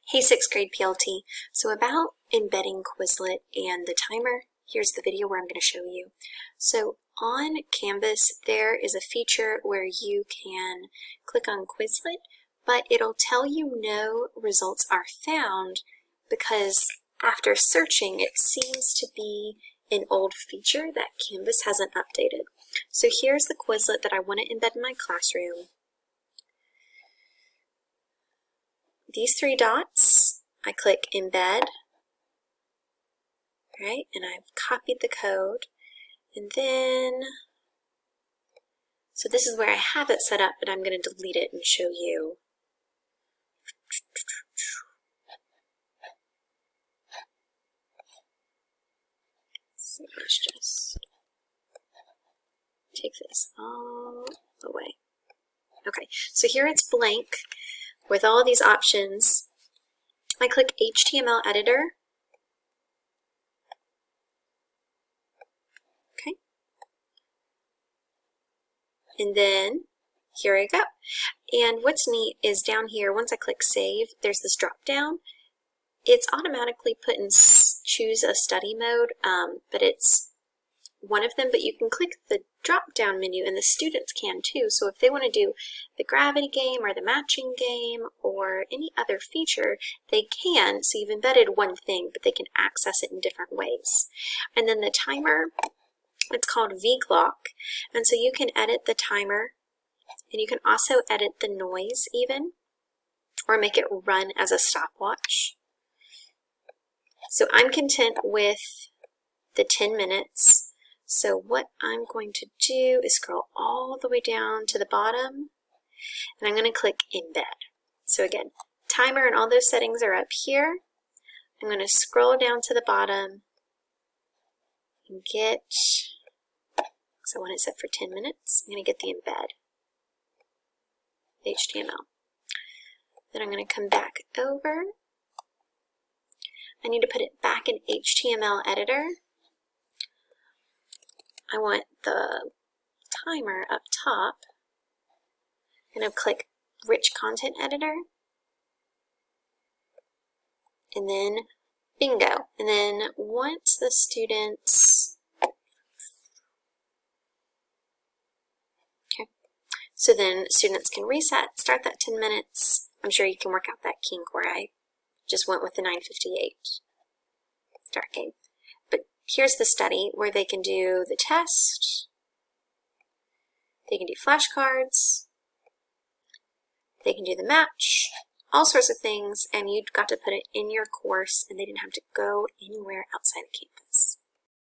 Hey 6th grade PLT, so about embedding Quizlet and the timer, here's the video where I'm going to show you. So on Canvas there is a feature where you can click on Quizlet, but it'll tell you no results are found because after searching it seems to be an old feature that Canvas hasn't updated. So here's the Quizlet that I want to embed in my classroom. These three dots, I click embed, right, and I've copied the code, and then, so this is where I have it set up, but I'm going to delete it and show you. So let's just take this all the way. Okay, so here it's blank with all these options. I click HTML editor. Okay. And then here I go. And what's neat is down here, once I click save, there's this drop down. It's automatically put in choose a study mode, but it's one of them, but you can click the drop down menu and the students can too. So if they want to do the gravity game or the matching game or any other feature, they can. So you've embedded one thing, but they can access it in different ways. And then the timer, it's called vClock. And so you can edit the timer and you can also edit the noise even, or make it run as a stopwatch. So I'm content with the 10 minutes. So what I'm going to do is scroll all the way down to the bottom, and I'm going to click embed. So again, timer and all those settings are up here. I'm going to scroll down to the bottom and get, so I want it set for 10 minutes, I'm going to get the embed, HTML. Then I'm going to come back over. I need to put it back in HTML editor. I want the timer up top. I'm going to click Rich Content Editor. And then bingo. And then once the students, okay, so then students can reset, start that 10 minutes. I'm sure you can work out that kink where I just went with the 9:58 start game. But here's the study where they can do the test, they can do flashcards, they can do the match, all sorts of things, and you got to put it in your course and they didn't have to go anywhere outside of campus.